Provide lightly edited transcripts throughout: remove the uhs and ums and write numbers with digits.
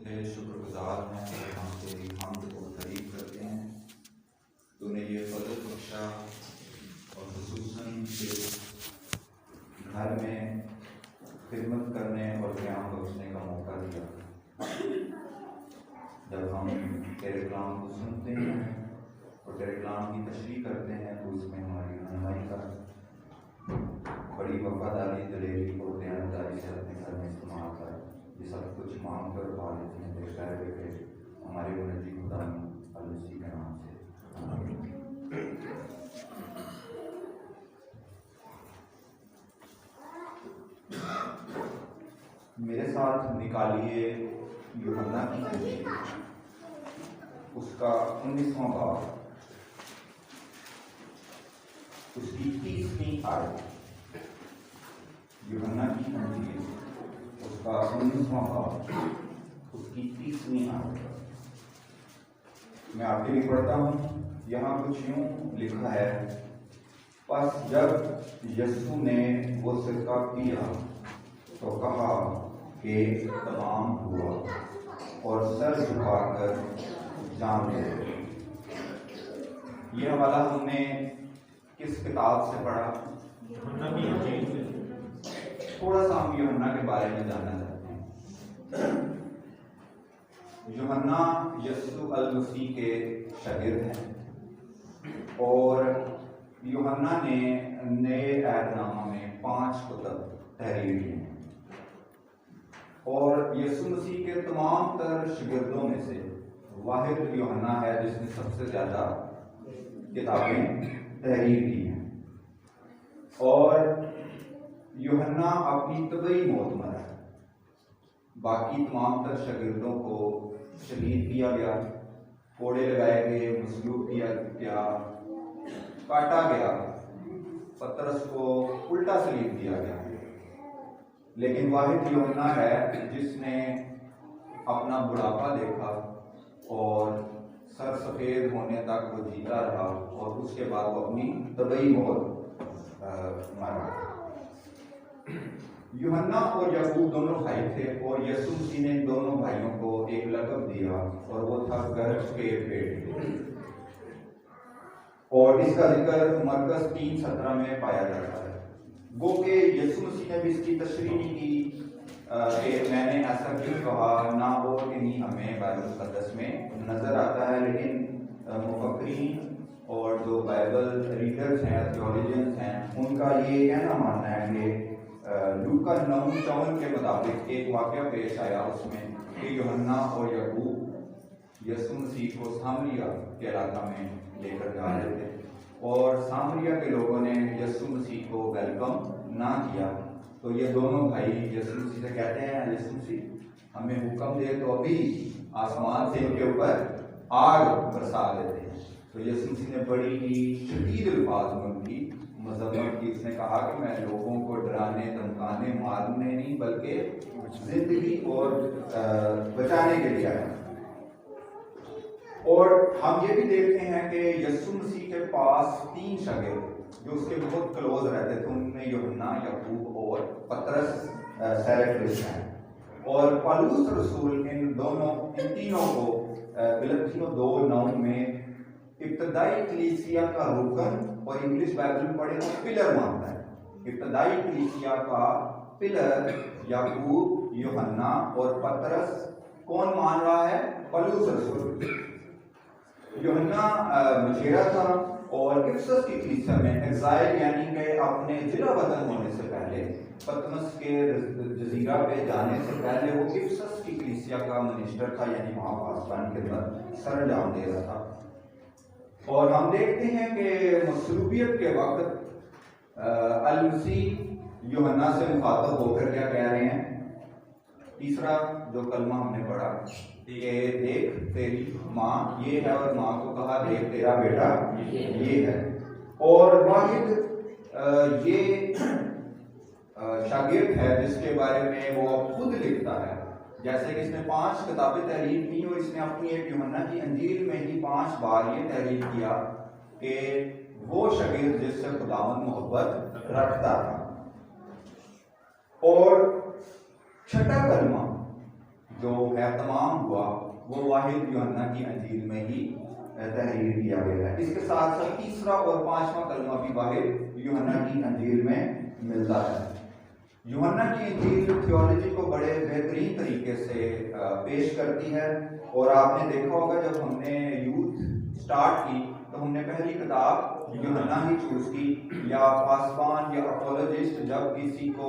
तेरे शुक्रगुजार हैं और हम तेरी हम्द और तारीफ करते हैं। तूने ये फजल बख्शा और खुसूसन के घर में खिदमत करने और क़याम बख्शने का मौका दिया। जब हम तेरे कलाम को सुनते हैं और तेरे कलाम की तशरीह करते हैं तो उसमें हमारी रहनुमाई कर, बड़ी वफादारी, दलेरी और दयानतदारी से अपने घर में इस्तेमाल कर। ये सब कुछ मांग कर पा लेते हैं तेरे प्यारे बेटे हमारे मुनज्जी खुदा मसीह के नाम से, आमीन। मेरे साथ निकालिए यूहन्ना की इंजील, उसका 19वां बाब, उसकी 30वीं आयत। यूहन्ना की इंजील उसका 19वां बाब, उसकी 30वीं आयत। मैं आपके लिए पढ़ता हूँ। यहाँ कुछ यूँ लिखा है, बस जब यीशु ने वो सिरका पिया तो कहा कि तमाम हुआ और सर झुकाकर जान ले। ये हवाला हमने किस किताब से पढ़ा? यूहन्ना की इंजील से। थोड़ा सा हम यूहन्ना के बारे में जानना चाहते हैं। यूहन्ना यीशु अल मसीह के शागिर्द हैं और यूहन्ना ने नए अहदनामा में 5 कुतब तहरीर किए हैं और यीशु मसीह के तमाम तर शागिर्दों में से वाहिद यूहन्ना है जिसने सबसे ज़्यादा किताबें तहरीर की हैं। और यूहन्ना अपनी तबई मौत मरा। बाकी तमाम तर शागिर्दों को शहीद किया गया, कोड़े लगाए गए, मसलूब किया गया, काटा गया, पतरस को उल्टा सलीब दिया गया। लेकिन वाहिद यूहन्ना है जिसने अपना बुढ़ापा देखा और सर सफ़ेद होने तक वो जीता रहा और उसके बाद वो अपनी तबई मौत मरा। यूहन्ना और याकूब दोनों भाई थे और यीशु मसीह ने दोनों भाइयों को एक लक़ब दिया और वो था गर्ज के बेटे। और इसका जिक्र मरकज़ 3:17 में पाया जाता है। गो के यीशु मसीह ने भी इसकी तशरीह नहीं की कि मैंने ऐसा क्यों कहा, ना वो नहीं हमें बाइबल मुक़द्दस में नज़र आता है। लेकिन मुफक्रीन और जो बाइबल रीडर्स हैं, थियोलॉजियंस हैं, उनका ये कहना मानना है कि लूका 9:54 के मुताबिक एक वाक़या पेश आया उसमें कि यूहन्ना और याकूब यीशु मसीह को सामरिया के इलाका में लेकर जा रहे थे और सामरिया के लोगों ने यीशु मसीह को वेलकम ना किया। तो ये दोनों भाई यीशु मसीह से कहते हैं, यीशु मसीह हमें हुक्म दे तो अभी आसमान से इनके ऊपर आग बरसा देते हैं। तो यीशु मसीह ने बड़ी ही शदीद अल्फाज में उनकी मज़म्मत की। उसने कहा कि मैं लोगों को डराने, धमकाने, मारने नहीं बल्कि जिंदगी और बचाने के लिए आया। और हम ये भी देखते हैं कि यीशु मसीह के पास 3 शागिर्द जो उसके बहुत क्लोज रहते थे, उनमें यूहन्ना, याकूब और पतरस सेरेक्रिस हैं। और पौलुस रसूल इन तीनों को गलतियों 2:9 में इब्तदाई कलीसिया का रुकन और इंग्लिश बाइबल में पढ़े तो पिलर मानता है। इब्तदाई कलीसिया का पिलर याकूब, यूहन्ना और पतरस कौन मान रहा है? पौलुस रसूल। यूहन्ना मशेरा था और इफसस की कलीसिया में एग्जाइल यानी कि अपने जिला वतन होने से पहले, पतमस के जजीरा पे जाने से पहले वो इफसस की कलीसिया का मिनिस्टर था, यानी वहाँ पासबान के अंदर सर अंजाम दे रहा था। और हम देखते हैं कि मसलूबियत के वक्त अल मसीह यूहन्ना से मुखातब होकर क्या कह रहे हैं? तीसरा जो कलमा हमने पढ़ा कि देख तेरी माँ ये है, और माँ को कहा देख तेरा बेटा ये है। और वाहिद ये शागिर्द है जिसके बारे में वो खुद लिखता है, जैसे कि इसने 5 किताबें तहरीर की और इसने अपनी एक यूहन्ना की इंजील में ही 5 बार ये तहरीर किया कि वो शागिर्द जिससे खुदावंद मोहब्बत रखता था। और छठा कलमा जो है तमाम हुआ वो वाहिद यूहन्ना की अंजील में ही तहरीर किया गया है। इसके साथ साथ तीसरा और पांचवा कलमा भी वाहिद यूहन्ना की अंजील में मिलता है। यूहन्ना की इंजील थियोलॉजी को बड़े बेहतरीन तरीके से पेश करती है। और आपने देखा होगा जब हमने यूथ स्टार्ट की तो हमने पहली किताब यूहन्ना ही चूज की, या पासवान या अपोलोजिस्ट जब किसी को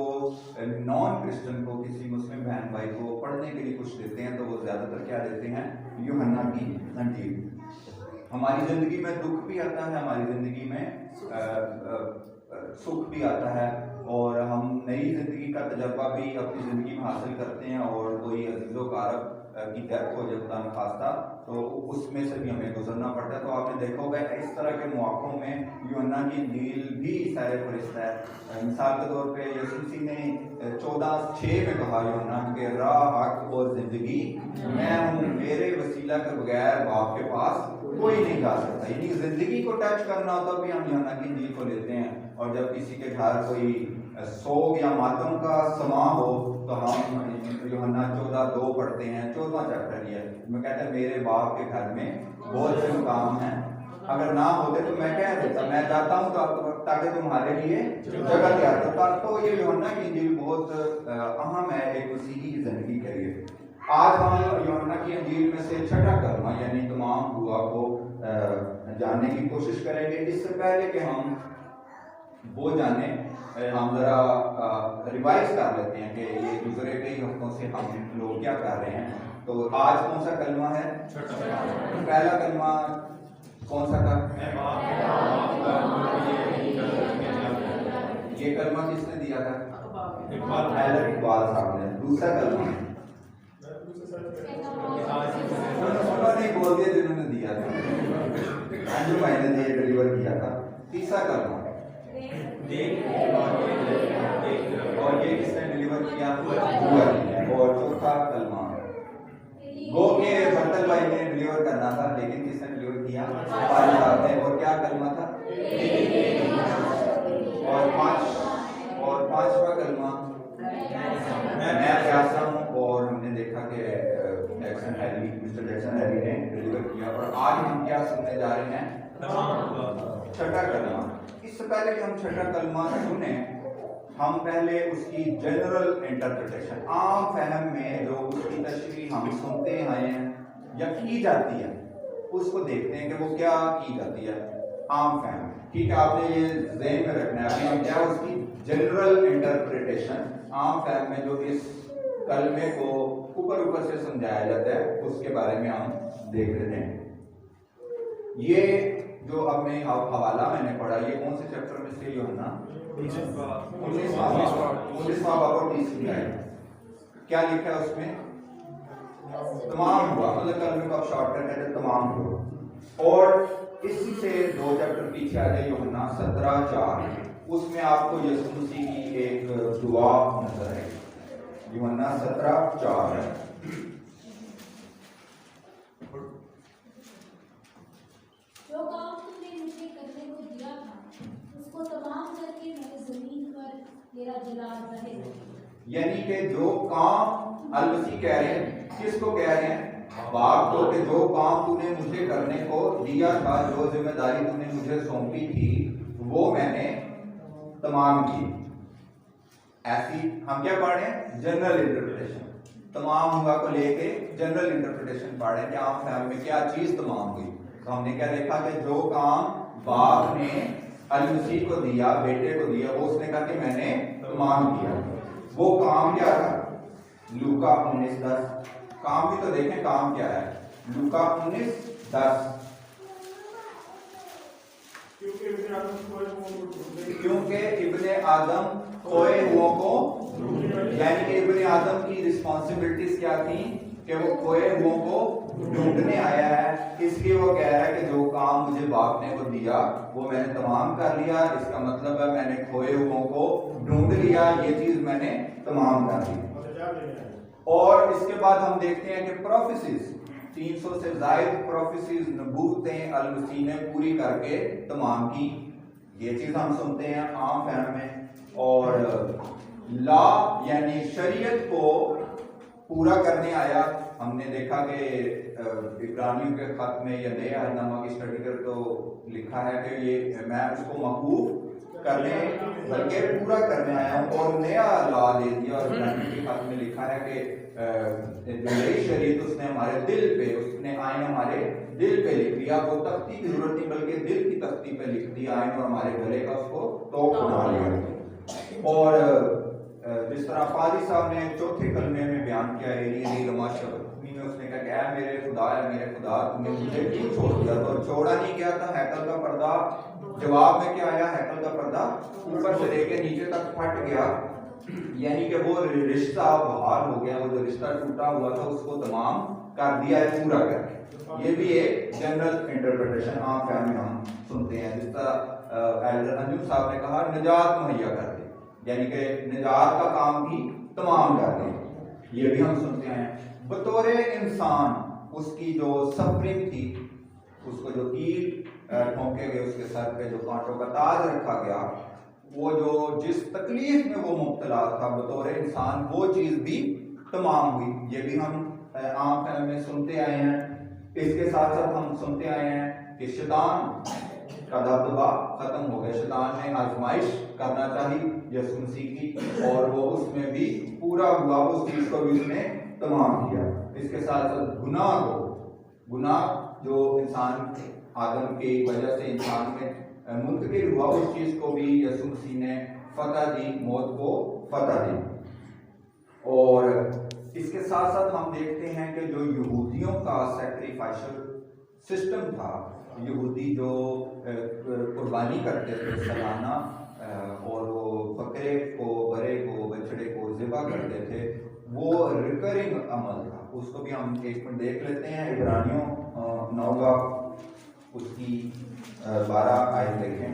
नॉन क्रिश्चियन को, किसी मुस्लिम बहन भाई को पढ़ने के लिए कुछ देते हैं तो वो ज्यादातर क्या देते हैं, यूहन्ना की अंजील। हमारी जिंदगी में दुख भी आता है, हमारी जिंदगी में सुख भी आता है, और हम नई जिंदगी का तजर्बा भी अपनी जिंदगी में हासिल करते हैं, और कोई अजीज़ो कारब की डेथ हो जाता है खासा तो उसमें से भी हमें गुजरना पड़ता है। तो आपने देखा होगा इस तरह के मौक़ों में यूहन्ना की इंजील भी सैर फरिश्ता है। मिसाल के तौर पे यीशु मसीह ने 14:6 में कहा यूहन्ना के राह, हक और जिंदगी मैं हूँ, मेरे वसीला के बगैर बाप के पास कोई नहीं जा सकता। यानी जिंदगी को टच करना हो तो भी हम यूहन्ना की इंजील को लेते हैं, और जब किसी के घर कोई सोग या मातम का समा हो तो हम यूहन्ना 14:2 पढ़ते हैं। 14वां चैप्टर ये मैं कहता है मेरे बाप के घर में बहुत से काम है, अगर ना होते तो मैं कह देता, मैं जाता हूँ तो ताकि तुम्हारे लिए जगह तैयार करता। तो ये यूहन्ना की इंजील बहुत अहम है एक मसीही की जिंदगी के लिए। आज हम यूहन्ना की इंजील में से छठा कलमा यानी तमाम हुआ को जानने की कोशिश करेंगे। इससे पहले कि हम वो जाने, हम जरा रिवाइज कर लेते हैं कि ये गुजरे कई हफ्तों से हम लोग क्या कर रहे हैं। तो आज कौन सा कलमा है? पहला कलमा कौन सा था? ये कलमा किसने दिया था? इकबाल साहब ने। दूसरा कलमा नहीं बोल दिया जिन्होंने दिया था, अंजू भाई ने डिलीवर किया था। तीसरा कलमा और ये किसने डिलीवर किया? और चौथा कलमा गो के बर्तल भाई ने डिलीवर करना था, लेकिन किसने डिलीवर किया? और क्या कलमा था? और पांचवा कलमा मैं प्यासा हूँ, और हमने देखा कि मिस्टर जैक्सन हैरी ने डिलीवर किया। और आज हम क्या सुनने जा रहे हैं? छठा कलमा। इससे पहले कि हम छठा कलमा सुने, हम पहले उसकी जनरल इंटरप्रिटेशन, आम फहम में जो उसकी तशरीह हम सुनते आए हैं या की जाती है, उसको देखते हैं कि वो क्या की जाती है आम फहम। ठीक है, आपने ये ज़हन में रखना है। अभी हम क्या उसकी जनरल इंटरप्रिटेशन, आम फहम में जो इस कलमे को ऊपर से समझाया जाता है उसके बारे में हम देख लेते हैं। ये जो अब मैं हवाला मैंने पढ़ा, ये कौन से चैप्टर में से? यूहन्ना 19वां बाब और 30वीं आयत। क्या लिखा है उसमें? तमाम हुआ, मतलब कलमे को आप शॉर्टकट कहते हैं तमाम हुआ। और इसी से 2 चैप्टर पीछे आ जाए यूहन्ना 17:4, उसमें आपको यीशु मसीह की एक दुआ नजर आएगी। यूहन्ना 17:4 है। जो काम तुमने मुझे करने को दिया था उसको तमाम करके मेरे जमीन पर मेरा जलाल रहेगा। यानी कि जो काम अल मसीह कह रहे हैं, किसको कह रहे हैं? बाप को, कि जो काम तूने मुझे करने को दिया था, जो जिम्मेदारी तूने मुझे सौंपी थी, वो मैंने तमाम की। ऐसी हम क्या पढ़ रहे हैं? General interpretation. तमाम हुआ को लेके जनरल इंटरप्रिटेशन पढ़ रहे हैं कि आम फहम में क्या चीज तमाम हुई। तो हमने क्या देखा कि जो काम बाप ने अल मसीह को दिया, बेटे को दिया, वो उसने कहा कि मैंने तमाम किया। वो काम क्या था? लूका 19:10। काम भी तो देखें काम क्या है। लूका 19:10। क्योंकि इब्ने आदम खोए हुओं को, यानी कि इब्ने आदम की रिस्पॉन्सिबिलिटीज क्या थी कि वो खोए हुओं को ढूंढने आया है। इसलिए वो कह रहा है कि जो काम मुझे बाप ने को दिया वो मैंने तमाम कर लिया। इसका मतलब है मैंने खोए हुओं को ढूंढ लिया, ये चीज मैंने तमाम कर ली। और इसके बाद हम देखते हैं कि प्रोफेसीज, 300 से ज्यादा प्रोफेसीज, नबूवतें अल मसीह ने पूरी करके तमाम की। ये चीज हम सुनते हैं आम फहम में। और लॉ यानी शरीयत को पूरा करने आया। हमने देखा कि इब्रानियों के खत में या नए अहदनामा की स्टडी कर तो लिखा है कि ये मैं उसको मकबूल करने बल्कि पूरा करने आया हूँ और नया लॉ दे दिया। और इब्रानियों के खत में लिखा है कि जो नई शरीयत उसने हमारे दिल पे, उसने आयन हमारे दिल पे लिख दिया। वो तख्ती की जरूरत नहीं बल्कि दिल की तख्ती पे लिख दिया आयन, और हमारे गले का उसको तोप बना लिया। और जिस तरह फादी साहब ने चौथे कलमे में बयान किया में उसने कहा कि ऐ मेरे खुदा तुमने मुझे क्यों छोड़ दिया। तो छोड़ा नहीं गया था हैकल का पर्दा, जवाब में क्या आया, हैकल का पर्दा ऊपर से लेके नीचे तक फट गया, यानी कि वो रिश्ता बहाल हो गया। वो जो रिश्ता टूटा हुआ था उसको तमाम कर दिया है, पूरा करके। ये भी एक जनरल इंटरप्रिटेशन आम फहमी हम सुनते हैं। जिस तरह एल्डर अंजुम साहब ने कहा निजात मुहैया कर दे, यानी कि निजात का काम भी तमाम कर दे, ये भी हम सुनते हैं। बतौरे इंसान उसकी जो सफरिंग थी, उसको जो कील ठोंके गए, उसके सर पे जो कांटों का ताज रखा गया, वो जो जिस तकलीफ में वो मुब्तला था बतौरे इंसान, वो चीज भी तमाम हुई। ये भी हम आम फहम में सुनते आए हैं। इसके साथ साथ हम सुनते आए हैं कि शैतान का दबदबा खत्म हो गया। शैतान ने आजमाइश करना चाहिए यीशु मसीह की, और वो उसमें भी पूरा हुआ, उस चीज को भी उसने तमाम किया। इसके साथ साथ गुनाह जो इंसान आदम की वजह से इंसान में मुंतकिल हुआ, उस चीज को भी यीशु मसीह ने फतह दी, मौत को फतह दी। और इसके साथ साथ हम देखते हैं कि जो यहूदियों का सैक्रिफाइशल सिस्टम था, यहूदी जो कुर्बानी करते थे सालाना, और वो बकरे को, बड़े को, बछड़े को ज़िबा करते थे, वो रिकरिंग अमल था। उसको भी हम एक मिनट देख लेते हैं। इब्रानियों 9 उसकी 12 आयत देखें।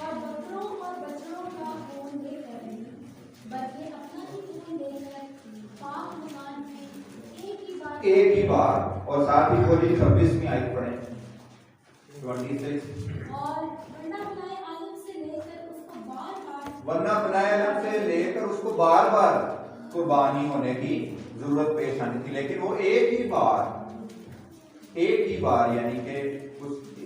और बकरों और बछड़ों का खून लेकर नहीं, बल्कि अपना ही खून लेकर पाक मकान में एक ही बार और साथ ही खोली 26वीं आयत पढ़ें 26। और वरना बनाए आलम से लेकर उसको बार बार कुर्बानी होने की जरूरत पेश आनी थी, लेकिन वो एक ही बार यानी कि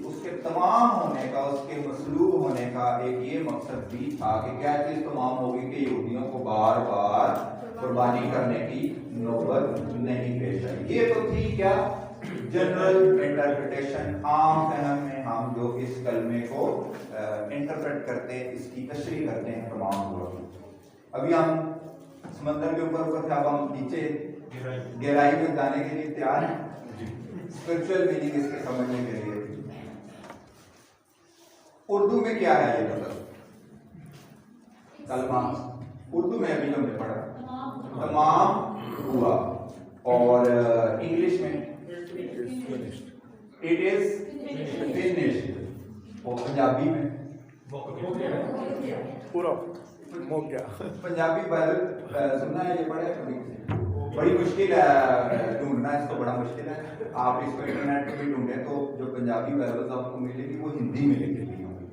उसके तमाम होने का, उसके मसलूब होने का एक ये मकसद भी था कि क्या चीज तमाम होगी कि यहूदियों को बार बार कुर्बानी करने की नौबत नहीं पेश आई। ये तो थी क्या जनरल इंटरप्रिटेशन, आम फहम में हम जो इस कलमे को इंटरप्रेट करते हैं, इसकी तशरीह करते हैं तमाम लोग। अभी हम समंदर के ऊपर थे, अब हम नीचे गहराई में जाने के लिए तैयार हैं, स्पिरिचुअल मीनिंग इसके समझने के लिए। उर्दू में क्या है ये मतलब कलमा? उर्दू में अभी हमने पढ़ा तमाम हुआ, और इंग्लिश में इट इज फिनिश्ड, और पंजाबी में पूरा हो गया। पंजाबी बाइबल सुनना है, ये पढ़े कभी? बड़ी मुश्किल है ढूंढना, इसको बड़ा मुश्किल है। आप इसको इंटरनेट पे भी ढूंढें तो जो पंजाबी बाइबल आपको मिलेगी वो हिंदी में लिखी हुई होगी।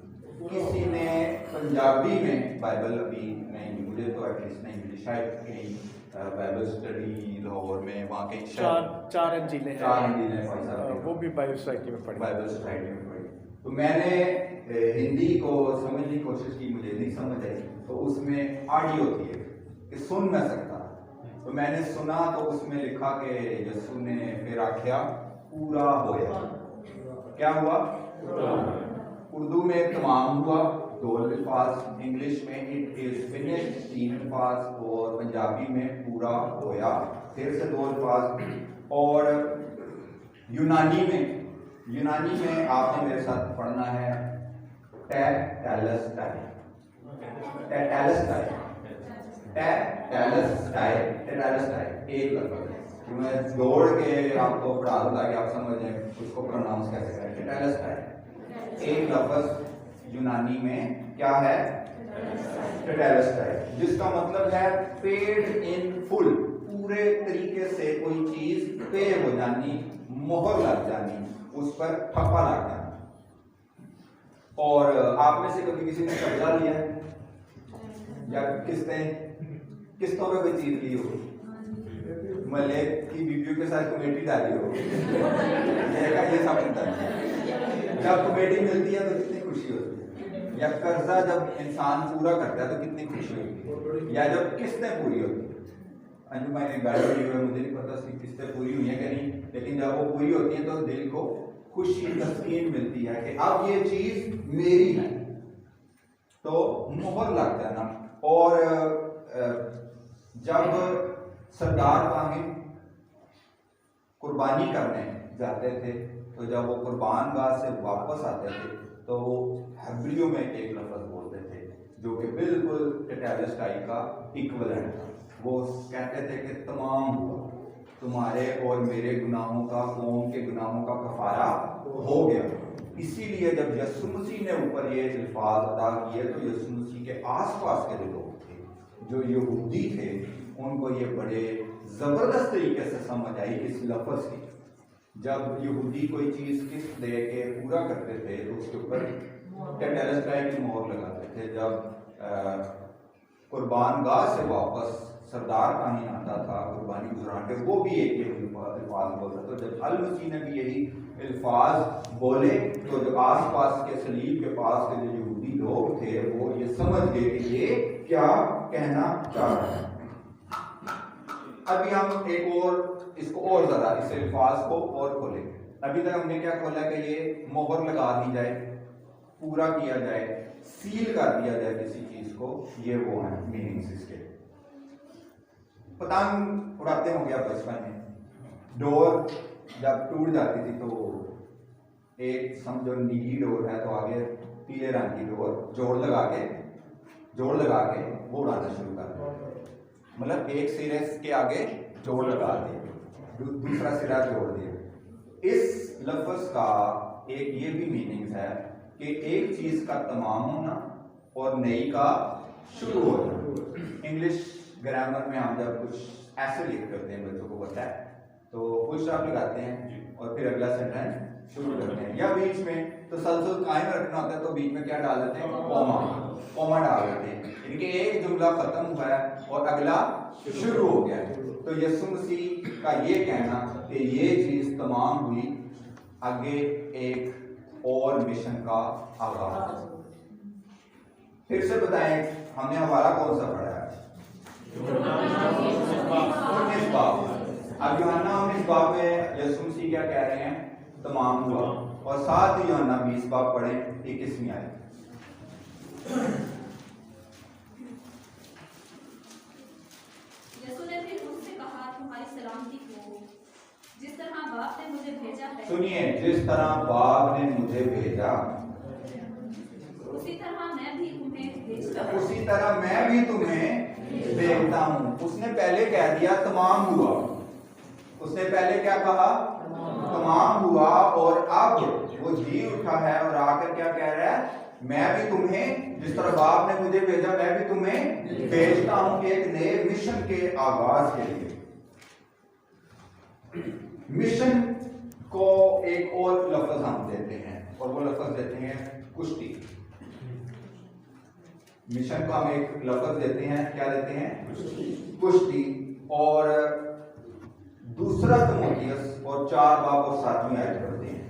किसी ने पंजाबी में बाइबल अभी नहीं, मुझे तो एटलीस्ट नहीं मिली, शायद कहीं बाइबल स्टडी लाहौर में, वहाँ के चार अंजीलें हैं, वो भी बाइबल सोसाइटी में पढ़ी, बाइबल सोसाइटी में पढ़ी। तो मैंने हिंदी को समझने की कोशिश की, मुझे नहीं समझ आई, तो उसमें ऑडियो थी कि सुन न सकता, तो मैंने सुना तो उसमें लिखा कि यीशु ने फिर आख्या पूरा होया। क्या हुआ? उर्दू में तमाम हुआ 2 अल्फाज, इंग्लिश में इट इज फिनिश्ड 3 अल्फाज, और पंजाबी में पूरा होया फिर से 2 अल्फाज। और यूनानी में आपने मेरे साथ पढ़ना है टेटेलस्टाई, एक लफ्ज़ मैं जोड़ के आपको पढ़ा दूंगा कि आप समझ जाए उसको प्रोनाउंस कैसे करें। टेटेलस्टाई एक लफ्ज़ यूनानी में क्या है? टेटेलस्टाई, जिसका मतलब है पेड इन फुल, पूरे तरीके से कोई चीज पे हो जानी, मोहर लग जानी, उस पर ठप्पा लग जाना। और आप में से कभी किसी ने कब्जा लिया है? या किस्तों पे कोई चीज ली हो, मले की बीबियों के साथ कमेटी डाली हो, ये सब होता है। जब कमेटी मिलती है तो कितनी खुशी होती है, या कर्जा जब इंसान पूरा करता है तो कितनी खुशी होती है, या जब किस्तें पूरी होती है। अंजुम मैंने गाड़ी ली हुई, मुझे नहीं पता सी किस्तें पूरी हुई है कि नहीं, लेकिन जब वो पूरी होती है तो दिल को खुशी तस्कीन मिलती है कि अब ये चीज मेरी है, तो मोहर लग जाना। और जब सरदार वाहिद कुर्बानी करने जाते थे तो जब वो कुर्बान गाह से वापस आते थे तो वो हेब्रियो में एक लफ्ज़ बोलते थे जो कि बिल्कुल टेटेलस्टाई का इक्विवेलेंट था। वो कहते थे कि तमाम हुआ, तुम्हारे और मेरे गुनाहों का, कौम के गुनाहों का कफारा हो गया। इसीलिए जब यीशु मसीह ने ऊपर ये अल्फाज अदा किए तो यीशु मसीह के आसपास के जो लोग थे, जो यहूदी थे, उनको ये बड़े ज़बरदस्त तरीके से समझ आई इस लफ्ज़ की। जब यहूदी कोई चीज़ किस्त दे के पूरा करते थे तो उसके ऊपर टेटेलस्टाई की मोहर लगाते थे। जब कुर्बान गाह से वापस सरदार कहीं आता था कुर्बानी गुजरान के, वो भी एक अल्फाज बोलता था। जब अल मसीह ने भी यही अल्फाज बोले तो जो आस पास के सलीब के पास के जो यहूदी लोग थे वो ये समझ गए कि ये क्या कहना चाह रहा है। अभी हम एक और इसको और ज़रा इस अल्फाज को और खोलेंगे। अभी तक हमने क्या खोला कि ये मोहर लगा दी जाए, पूरा किया जाए, सील कर दिया जाए किसी चीज को, ये वो है मीनिंग्स इसके। पतंग उड़ाते होंगे आप बचपन में, डोर जब टूट जाती थी तो एक समझो नीली डोर है तो आगे पीले रंग की डोर जोड़ लगा के वो उड़ाना शुरू कर दिया। मतलब एक सिरे के आगे जोड़ लगा दिया, दूसरा सिरा जोड़ दिया। इस लफ्ज का एक ये भी मीनिंग है कि एक चीज का तमाम होना और नई का शुरू होना। इंग्लिश ग्रामर में हम जब कुछ ऐसे लिख करते हैं, बच्चों को पता है, तो फुल स्टॉप लगाते हैं और फिर अगला सेंटेंस शुरू करते हैं, या बीच में तसलसल कायम रखना होता है तो बीच में क्या डाल देते हैं, कॉमा डाल देते हैं। इनके एक जुमला खत्म हुआ है और अगला शुरू हो गया है। तो यीशु मसीह का ये कहना कि ये चीज तमाम हुई, आगे एक और मिशन का आगाज। फिर से बताएं, हमने हवाला कौन सा पढ़ा है? 19 बाब। अब यूहन्ना 19 बाब में यीशु मसीह क्या कह रहे हैं? तमाम हुआ। और साथ ही यूहन्ना 20 बाब पढ़ें, 21वीं आयत। यीशु ने फिर उससे कहा, तुम्हारी सलामती हो, जिस तरह बाप ने मुझे भेजा है। सुनिए, जिस तरह बाप ने मुझे भेजा उसी तरह मैं भी तुम्हें भेजता हूं। उसी तरह मैं भी तुम्हें भेजता हूं। उसने पहले कह दिया तमाम हुआ, उसने पहले क्या कहा? तमाम हुआ। और अब वो जी उठा है और आकर क्या कह रहा है? मैं भी तुम्हें, जिस तरह बाप ने मुझे भेजा, मैं भी तुम्हें भेजता हूं एक नए मिशन के आगाज के लिए। मिशन को एक और लफ्ज हम देते हैं और वो लफ्ज देते हैं कुश्ती। मिशन को हम एक लफ्ज देते हैं, क्या देते हैं? कुश्ती। और दूसरा तिमोथियस और 4 बाब और 7वीं आयत पढ़ते हैं।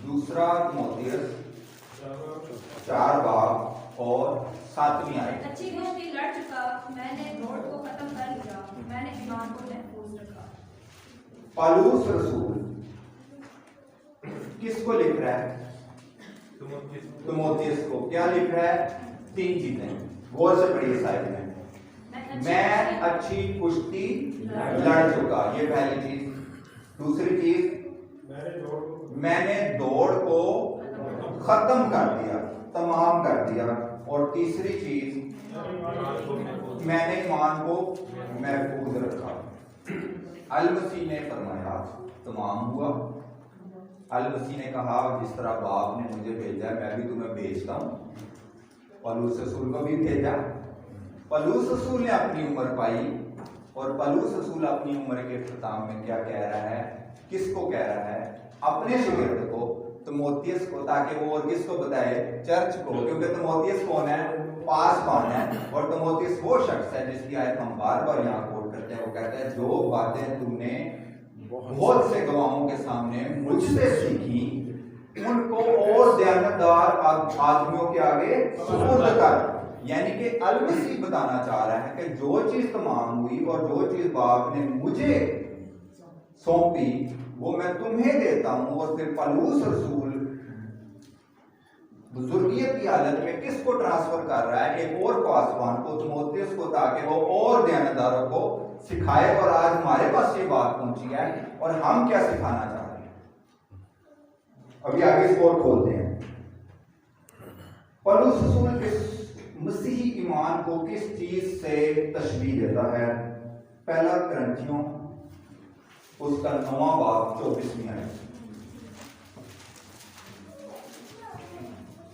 दूसरा तिमोथियस 4 बाब और 7वीं आयत। अच्छी कुश्ती लड़ चुका, मैंने दौड़ को खत्म कर लिया, मैंने ईमान को महफूज रखा। पौलुस रसूल किसको लिख रहा है? तिमोथियस को। क्या लिख रहा है? 3 चीजें, गौर से पढ़िए साइड में। मैं अच्छी कुश्ती लड़ चुका, ये पहली चीज। दूसरी चीज, मैंने दौड़ को खत्म कर दिया, तमाम कर दिया। और तीसरी चीज, मैंने ईमान को महफूज रखा। अल मसीह ने फरमाया तमाम हुआ। अल मसीह ने कहा, जिस तरह बाप ने मुझे भेजा मैं भी तुम्हें भेजता हूं। पौलुस रसूल को भी भेजा। पौलुस रसूल ने अपनी उम्र पाई और पौलुस रसूल अपनी उम्र के इख्तिताम में क्या कह रहा है? किसको कह रहा है? अपने शागिर्द को, तिमोथियस को, ताकि वो और किसको बताए? चर्च को। क्योंकि तिमोथियस कौन है? पासवान है। और तिमोथियस वो शख्स है जिसकी आयत हम बार बार यहाँ कोट करते हैं। वो कहता है जो बातें तुमने बहुत से गवाहों के सामने मुझसे सीखी उनको और दयानतदार आदमियों के आगे सुपुर्द कर। यानी कि अल-मसीह बताना चाह रहा है कि जो चीज तमाम हुई और जो चीज बाप ने मुझे सौंपी वो मैं तुम्हें देता हूं। और फिर पौलुस रसूल बुजुर्गियत की हालत में किसको ट्रांसफर कर रहा है? एक और पासवान को, तिमोथियस को, ताकि वो और दयानतदारों को सिखाए। और आज हमारे पास ये बात पहुंची है और हम क्या सिखाना चाह रहे हैं। अभी आगे इसको और खोलते हैं। पौलुस रसूल इस मसीही ईमान को किस चीज से तशबीह देता है? पहला करंथियों उसका 9वां बाब 24वीं आयत।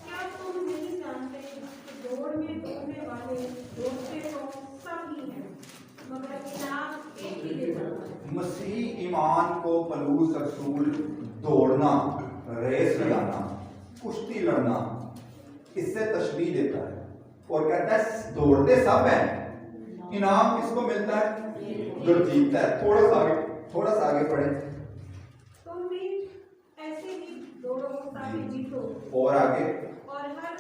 क्या तुम नहीं जानते कि दौड़ में दौड़ने वाले दौड़ते तो सब ही हैं, मगर इनाम एक ही देता है। मसीही ईमान को पौलुस रसूल दौड़ना, रेस लगाना, कुश्ती लड़ना, इससे तशबीह देता है और कहता है दौड़ते सब हैं, इनाम किसको मिलता है? जो जीतता है। थोड़ा सा आगे पढ़े। तुम भी ऐसे ही दौड़ो ताकि जीतो। और आगे, और हर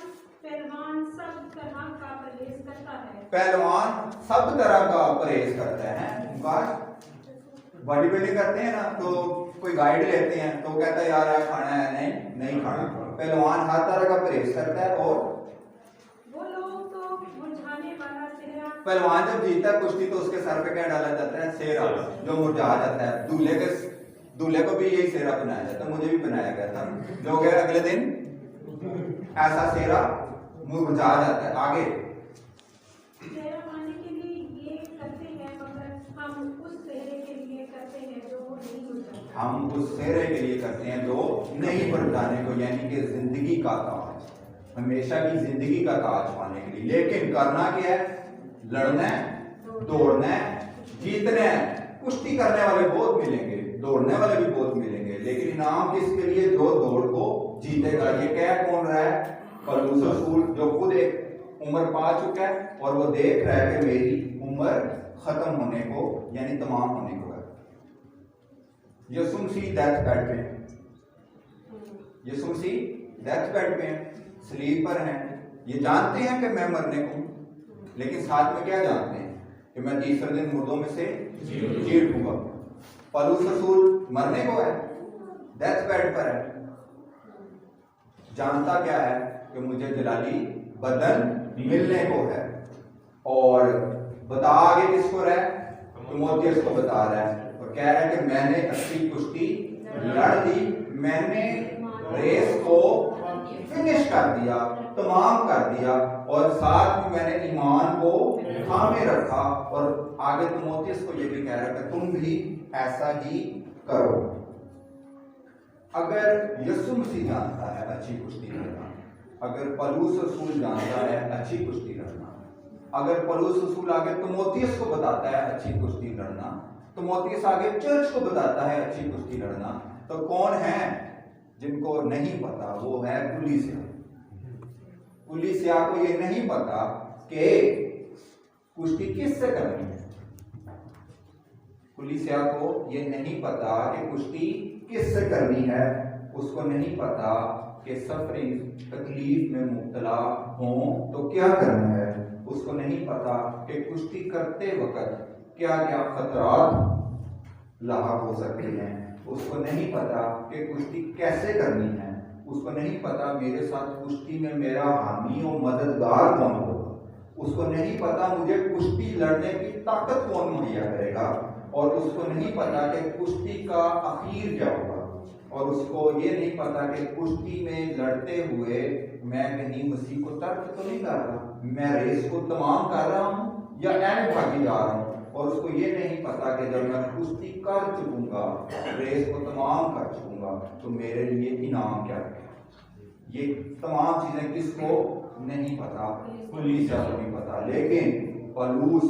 पहलवान सब तरह का परहेज करता है। पहलवान सब तरह का परहेज करता है। बॉडी बिल्डिंग करते हैं ना, तो कोई गाइड लेते हैं तो कहता है यार खाना है, नहीं खाना। पहलवान हर तरह का परहेज करता है। और वो लोग तो मुरझाने वाला सेहरा। पहलवान जब जीतता है कुश्ती तो उसके सर पे क्या डाला जाता है? सेहरा, जो मुरझा जाता है। दूल्हे को भी यही सेहरा बनाया जाता है। मुझे भी बनाया गया था। जो गया अगले दिन ऐसा सेहरा मुरझा जाता है। आगे, सेहरा पाने के लिए ये करते हैं, मगर हम उस सेहरे के लिए करते हैं जो नहीं मुरझाता। हम उस सेहरे के लिए करते हैं जो नहीं मुरझाने को, यानी कि जिंदगी का ताज, हमेशा की जिंदगी का ताज पाने के लिए। लेकिन करना क्या है? लड़ना है, दौड़ना है, जीतना है। कुश्ती करने वाले बहुत मिलेंगे, दौड़ने वाले भी बहुत मिलेंगे, लेकिन इनाम किसके लिए? जो दौड़ को जीतेगा। ये कह कौन रहा है? पौलुस रसूल, जो खुद एक उम्र पा चुका है और वो देख रहा है कि मेरी उम्र खत्म होने को, यानी तमाम होने को है। यीशु मसीह डेथ बेड पे, यीशु मसीह डेथ बेड पे स्लीप पर हैं। ये जानते हैं कि मैं मरने को हूं, लेकिन साथ में क्या जानते हैं? कि मैं तीसरे दिन मुर्दों में से जी उठूंगा। पौलुस रसूल मरने को है, डेथ बेड पर है, जानता क्या है? कि मुझे जलाली बदन मिलने को है। और बता आगे किसको रहा है? तिमोथियस को बता रहा है और कह रहा है कि मैंने अच्छी कुश्ती लड़ दी, मैंने रेस को फिनिश कर दिया, तमाम कर दिया, और साथ में मैंने ईमान को थामे रखा। और आगे तिमोथियस को ये भी कह रहा है कि तुम भी ऐसा ही करो। अगर यीशु मसीह जानता है अच्छी कुश्ती लड़ना, अगर पौलुस रसूल जानता है अच्छी कुश्ती लड़ना, अगर पौलुस रसूल आगे तिमोथियस को बताता है अच्छी कुश्ती लड़ना, तिमोथियस आगे चर्च को बताता है अच्छी कुश्ती लड़ना, तो कौन है जिनको नहीं पता? वो है कलीसिया। कलीसिया को ये नहीं पता कि कुश्ती किससे करनी है। कलीसिया को ये नहीं पता कि कुश्ती किससे करनी है। उसको नहीं पता कि सफरिंग, तकलीफ में मुब्तला हो तो क्या करना है। उसको नहीं पता कि कुश्ती करते वक्त क्या क्या खतरात लाहक हो सकते हैं। उसको नहीं पता कि कुश्ती कैसे करनी है। उसको नहीं पता मेरे साथ कुश्ती में मेरा हामी और मददगार कौन होगा। उसको नहीं पता मुझे कुश्ती लड़ने की ताकत कौन मुहैया करेगा। और उसको नहीं पता कि कुश्ती का आखिर क्या होगा। और उसको ये नहीं पता कि कुश्ती में लड़ते हुए मैं कहीं मसीह को तर्क तो नहीं कर रहा, मैं रेस को तमाम कर रहा हूँ या एंड भागी जा रहा हूँ। और उसको ये नहीं पता कि जब मैं कुश्ती कर चुकूंगा, रेस को तमाम कर चुकूंगा, तो मेरे लिए इनाम क्या है। ये तमाम चीजें किसको नहीं पता? कलीसिया को नहीं पता। लेकिन पौलुस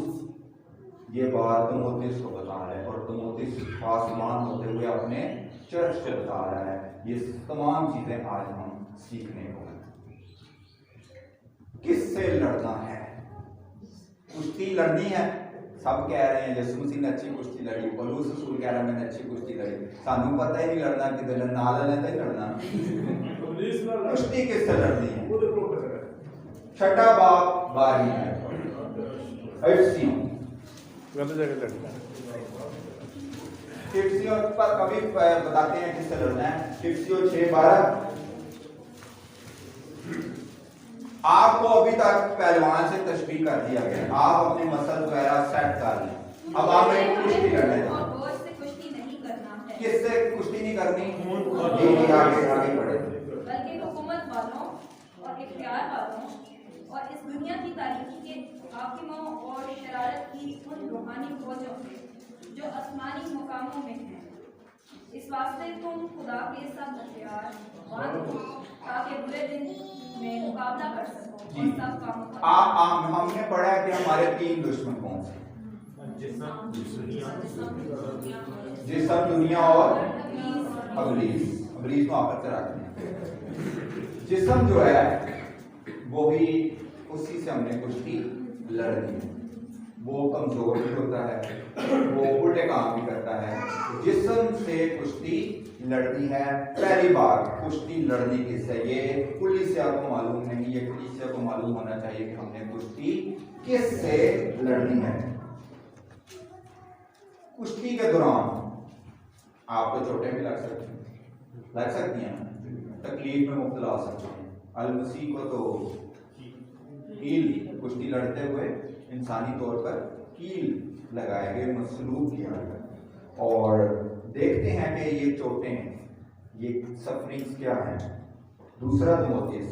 ये बात तिमोथियस को बता रहा है और तिमोथियस आसमान होते हुए अपने चर्च को बता रहा है। ये तमाम चीजें आज हम सीखने को हैं। किससे लड़ना है? कुश्ती लड़नी है। सब कह रहे हैं यसू मसीह ने अच्छी कुश्ती लड़ी, पौलुस रसूल कह रहा है मैंने अच्छी कुश्ती लड़ी। सानू पता ही नहीं लड़ना किधर है, नाल लेते ही लड़ना। कुश्ती किससे लड़नी है? छठा बाब 12 है इफ्सियों। गलत जगह लड़ना है। इफ्सियों पर कभी बताते हैं किससे लड़ना है। इफ्सियों 6:12। आपको अभी तक पहलवान से तशबीह कर दिया गया, आप अपने मसल वगैरह सेट कर लें। अब आप एक कुश्ती लड़ने और बोझ से कुश्ती नहीं करना है, किससे कुश्ती नहीं करनी? जी आगे बढ़े। बल्कि हुकूमत वालों और इख्तियार वालों और इस दुनिया की तारीकी के हाकिमों और शरारत की उन रूहानी फौजों से जो आसमानी मुकामों में हैं। इस वास्ते तुम खुदा के सब हथियार बांधो ताकि बुरे दिन में मुकाबला कर सको और सब कामों का हमने पढ़ा है कि हमारे 3 दुश्मन कौन से? जिस्म, दुनिया और अबलीस। अबलीस को आकर के रखते हैं। जिस्म जो है वो भी उसी से हमने कुश्ती लड़नी है। वो कमजोर भी होता है, वो उल्टे काम भी करता है। जिस्म से कुश्ती लड़नी है। पहली बार कुश्ती लड़नी किससे? ये पुलिसिया को मालूम नहीं, ये पुलिसिया को मालूम होना चाहिए कि हमने कुश्ती किससे लड़नी है। कुश्ती के दौरान आपको चोटें भी लग सकती हैं, तकलीफ में मुब्तला हो सकते हैं। अल मसीह को तो कील, कुश्ती लड़ते हुए इंसानी तौर पर कील लगाए गए, मसलूब किया गया। और देखते हैं कि ये चोटें, ये सफरिंग्स क्या हैं। दूसरा तिमोथियस,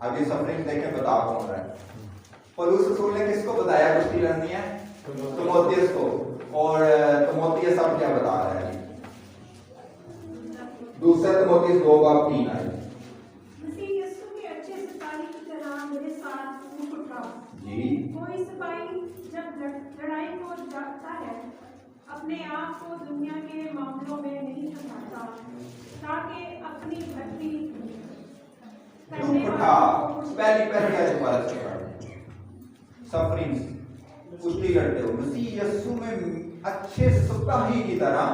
अब ये सफरिंग देखें बता कौन रहा है। पौलुस रसूल ने किसको बताया कुश्ती लड़नी है? तिमोथियस को। और तिमोथियस अब क्या बता रहा है? दूसरा तिमोथियस 2:3 है। मसीह यीशु के अच्छे सिपाही की तरह मेरे साथ ऊँट उठाओ। जी कोई सिपाही जब लड़ाई को जाता है अपने आप को दुनिया के मामलों में नहीं फंसाता, ताकि अपनी भक्ति करने वालों सफरिंग कुश्ती लड़ते हो। मसीह यीशु में अच्छे सिपाही की तरह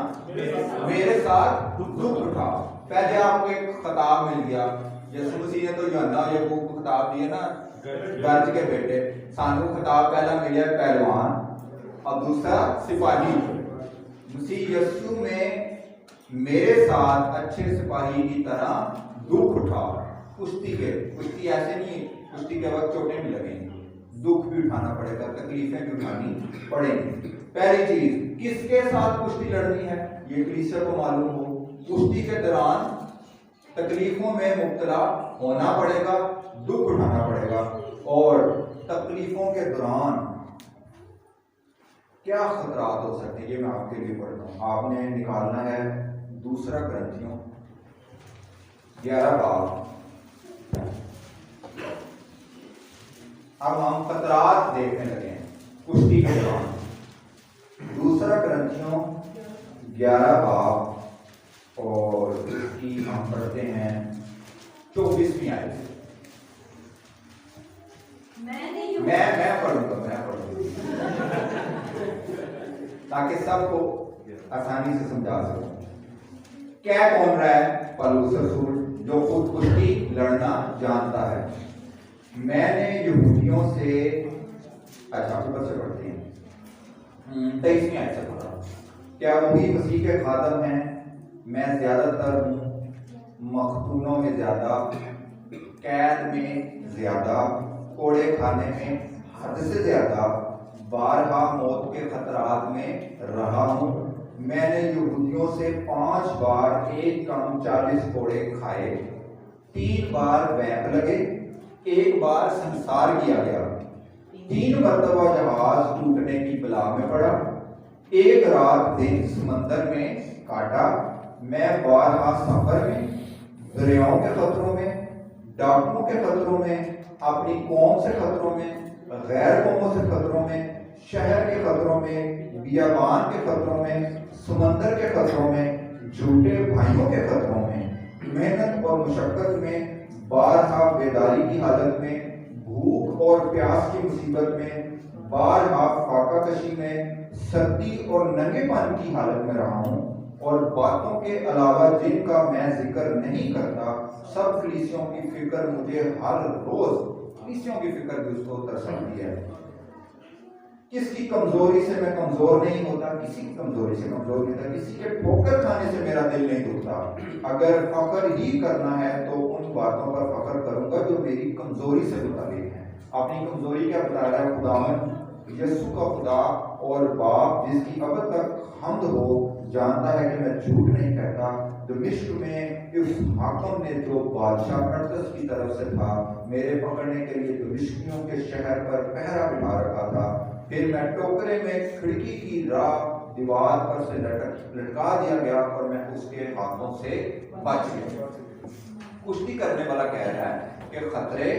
मेरे साथ दुख उठाओ। पहले आपको एक खिताब मिल गया, यीशु मसीह ने तो यूहन्ना याकूब को खिताब दिया ना, गर्ज के बेटे। सानू खिताब पहला मिला पहलवान, अब दूसरा सिपाही। मसीह यीशु में मेरे साथ अच्छे सिपाही की तरह दुख उठाओ। कुश्ती ऐसे नहीं, कुश्ती के वक्त चोटें भी लगेंगी, दुख भी उठाना पड़ेगा, तकलीफें भी उठानी पड़ेंगी। पहली चीज, किसके साथ कुश्ती लड़नी है ये कलीसिया को मालूम हो। कुश्ती के दौरान तकलीफों में मुब्तला होना पड़ेगा, दुख उठाना पड़ेगा। और तकलीफों के दौरान क्या खतरात हो सकते हैं ये मैं आपके लिए पढ़ता हूँ। आपने निकालना है 2 ग्रंथियों 11 बाब। अब हम खतरात देखने लगे हैं कुश्ती के दौरान। 2 ग्रंथियों 11 बाब और इसकी हम पढ़ते हैं 24वीं आयत। मैं पढ़ूंगा ताकि सबको आसानी से समझा सकूं। क्या कौन रहा है? पौलुस रसूल जो खुद कुश्ती लड़ना जानता है। मैंने यहूदियों से, अच्छा ऊपर से पढ़ते हैं 23वीं आयत से पढ़ा। क्या वही मसीह के खादम हैं? मैं ज्यादातर हूँ, मखतूनों में ज्यादा, कैद में ज्यादा, कोड़े खाने में हद से ज्यादा, बारहा मौत के खतरात में रहा हूँ। मैंने यहूदियों से 5 बार एक कम 40 कोड़े खाए, 3 बार बैंक लगे, 1 बार संसार किया गया, 3 मरतबा जहाज टूटने की बला में पड़ा, 1 रात दिन समंदर में काटा। मैं बारहा सफर में, दरियाओं के खतरों में, डाकुओं के खतरों में, अपनी कौम से खतरों में, गैर कौमों से खतरों में, शहर के खतरों में, बियाबान के खतरों में, समंदर के खतरों में, झूठे भाइयों के खतरों में, मेहनत और मुशक्कत में, बारहा बेदारी की हालत में, भूख और प्यास की मुसीबत में, बार फाका कशी में, सर्दी और नंगेपन की हालत में रहा हूँ, और बातों के अलावा जिनका मैं जिक्र नहीं करता, सब कलीसियों की फिक्र मुझे हर रोज, कलीसियों की फिक्र भी उसको तरसाती है। किसकी कमजोरी से मैं कमजोर नहीं होता, किसी की कमजोरी से कमजोर नहीं होता, किसी के ठोकर खाने से मेरा दिल नहीं दुखता। अगर फख्र ही करना है तो उन बातों पर फख्र करूंगा जो मेरी कमजोरी से मुताबिक है। अपनी कमजोरी क्या बता रहा है? खुदावन यीशु का खुदा और बाप जिसकी अब तक हमद हो, जानता है कि मैं झूठ नहीं कहता। दमिश्क में उस हाकिम ने जो बादशाह अरतस की तरफ से था, मेरे पकड़ने के लिए दमिश्कियों के शहर पर पहरा बिठा रखा था। फिर मैं टोकरे में खिड़की की राह दीवार पर से लटका दिया गया और मैं उसके हाथों से बच गया। कुश्ती करने वाला कह रहा है कि खतरे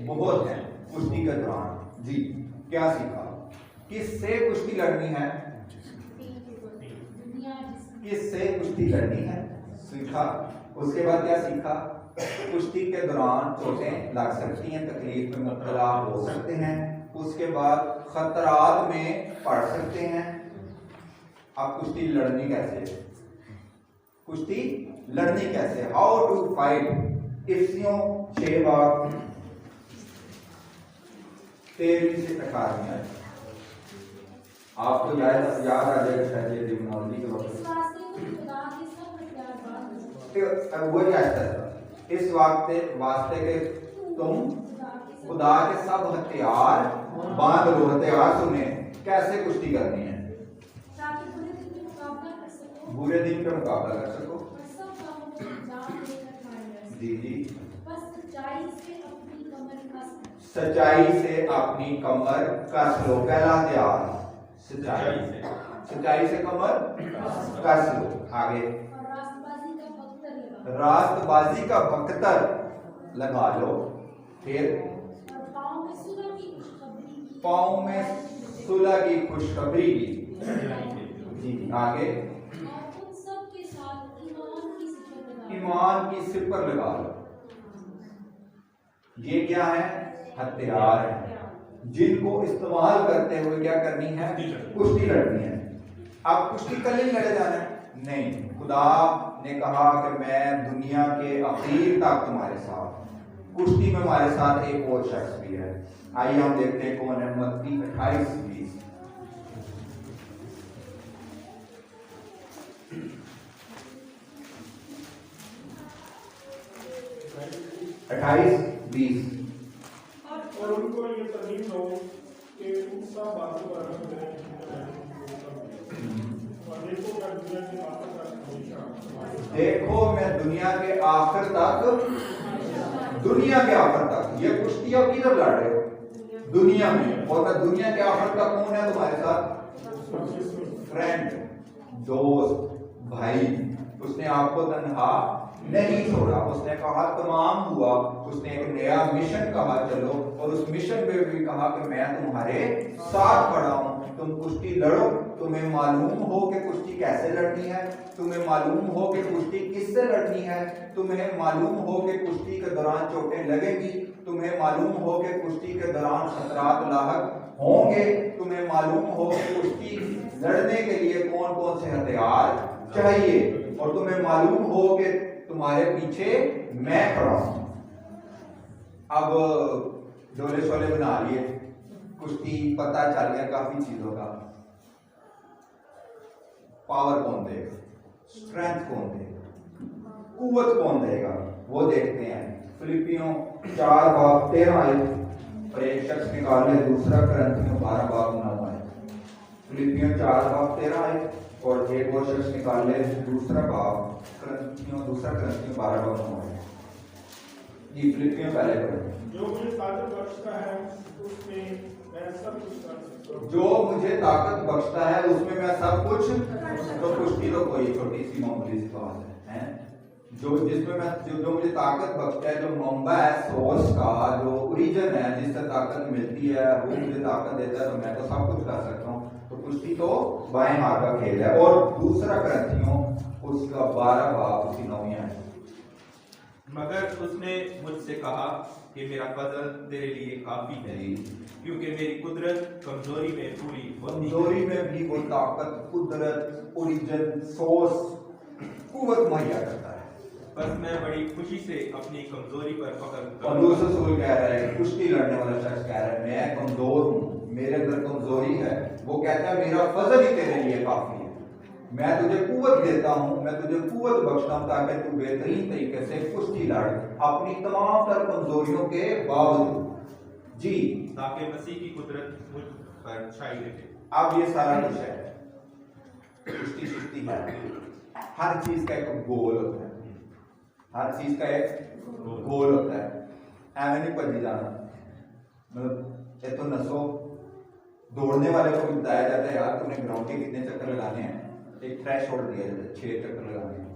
बहुत हैं कुश्ती के दौरान। जी, क्या सीखा? किससे कुश्ती लड़नी है? किससे कुश्ती लड़नी है सीखा। उसके बाद क्या सीखा? कुश्ती के दौरान चोटें लग सकती हैं, तकलीफ में मुब्तला हो सकते हैं। उसके बाद खतरात में पड़ सकते हैं। अब कुश्ती लड़नी कैसे? कुश्ती लड़नी कैसे? How to fight. इफ्सियों 6 बाब 13 से 18 आपको याद आ जाएगा शायद ये डिमोनोलॉजी के वक्त। वही आता है इस वास्ते के तुम खुदा के सब हथियार बांध लो। हथियार सुने कैसे कुश्ती करनी है? बुरे दिन का मुकाबला कर सको। जी जी, सच्चाई से अपनी कमर कस लो। पहला हथियार सच्चाई से कमर कस लो। आगे रास्तबाजी का बख्तर लगा लो। फिर पाँव में सुलह की खुशखबरी की। जी, आगे ईमान की सिपर लगा लो। ये क्या है? हथियार है जिनको इस्तेमाल करते हुए क्या करनी है? कुश्ती लड़नी है। अब कुश्ती कल ही लड़े जाना है? नहीं, खुदा ने कहा कि मैं दुनिया के आखिर तक तुम्हारे साथ। कुश्ती में हमारे साथ एक और शख्स भी है। आइए हम देखते हैं कौन है। मत्ती 28:20। 28:20। और उनको ये तमीम हो कि उन सब बातों पर अमल करें और देखो मैं दुनिया के आखिर तक ये कुश्ती अब किधर लड़ रहे हो? दुनिया में। और मैं दुनिया के आखिर तक कौन है तुम्हारे साथ? फ्रेंड, दोस्त, भाई। उसने आपको तन्हा नहीं छोड़ा। उसने कहा तमाम हुआ। उसने एक नया मिशन कहा चलो, और उस मिशन पे भी कहा कि मैं तुम्हारे साथ खड़ा हूं। तुम कुश्ती लड़ो। तुम्हें मालूम हो कि कुश्ती कैसे लड़नी है, तुम्हें मालूम हो कि कुश्ती किससे लड़नी है, तुम्हें मालूम हो कि कुश्ती के दौरान चोटें लगेगी, तुम्हें मालूम हो कि कुश्ती के दौरान खतरात लाहक होंगे, तुम्हें मालूम हो कि कुश्ती लड़ने के लिए कौन कौन से हथियार चाहिए, और तुम्हें मालूम हो कि तुम्हारे पीछे मैं खड़ा हूं। अब डोले शोले बना लिए, कुश्ती पता चल गया काफी चीजों का। पावर कौन देगा? स्ट्रेंथ कौन देगा? कुव्वत कौन देगा? वो देखते हैं। फिलिपियों 4:13 और एक शख्स निकाले दूसरा करंथियों 12:9 है। फिलिपियों 4:13 और एक और शख्स निकाले दूसरा करंथियों 12:9 है। जी, फिलिपियों पहले पढ़े। जो मुझे ताकत बख्शता है उसमें मैं सब कुछ कर सकता हूं। जो मुझे ताकत बख्शता है उसमें मैं सब कुछ। तो कुश्ती तो कोई छोटी सी मामूली सी बात है, जो जिसमें मैं जो मुझे ताकत बख्शता है, जो मंबा है सोर्स का, जो ओरिजिन है जिससे ताकत मिलती है, वो मुझे ताकत देता है, तो मैं तो सब कुछ कर सकता हूँ। तो कुश्ती तो बाएं हाथ का खेल है। और दूसरा करंथियों उसका 12 उसी 9 है। मगर उसने मुझसे कहा कि मेरा फजल तेरे लिए काफी है, क्योंकि मेरी कुदरत कमजोरी में पूरी होती है। कमजोरी में भी वो ताकत, कुदरत, ओरिजिन, सोर्स, कुव्वत मुहैया करता है। बस मैं बड़ी खुशी से अपनी कमजोरी पर फख्र पौलुस रसूल कह रहा है, कुश्ती लड़ने वाला शख्स कह रहा है, मैं कमजोर हूँ, मेरे अंदर कमजोरी है। वो कहता है मेरा फजल ही तेरे लिए काफी है, मैं तुझे कुव्वत देता हूँ, मैं तुझे कुव्वत बख्शता हूँ ताकि तू बेहतरीन तरीके से कुश्ती लड़ अपनी तमाम तर कमजोरियों के बावजूद। जी, ताकि मसीह की कुदरत मुझ पर छाई रहे। अब ये सारा कुछ है, कुश्ती शुश्ती है, हर चीज का एक गोल होता है, हर चीज का एक गोल होता है। एवं नहीं भजी जाना, मतलब ये तो नसो। दौड़ने वाले को भी बताया जाता है यार तुमने ग्राउंड के कितने चक्कर लगाने हैं, एक थ्रेश होल्ड दिया जाता है, 6 चक्कर लगाने हैं।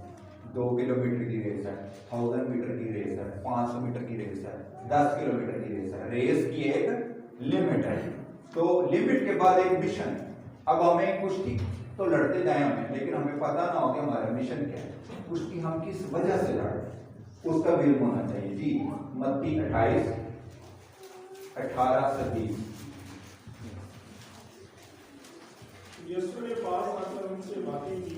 2 किलोमीटर की रेस है, 1000 मीटर की रेस है, 500 मीटर की रेस है, 10 किलोमीटर की रेस है। रेस की एक लिमिट है, तो लिमिट के बाद एक मिशन। अब हमें कुश्ती तो लड़ते जाए हमें, लेकिन हमें पता ना हो कि हमारा मिशन क्या है, कुश्ती हम किस वजह से लड़, उसका बिल होना चाहिए। जी, मत्ती 28, 18 से 20। यीशु ने पास आकर उनसे बातें की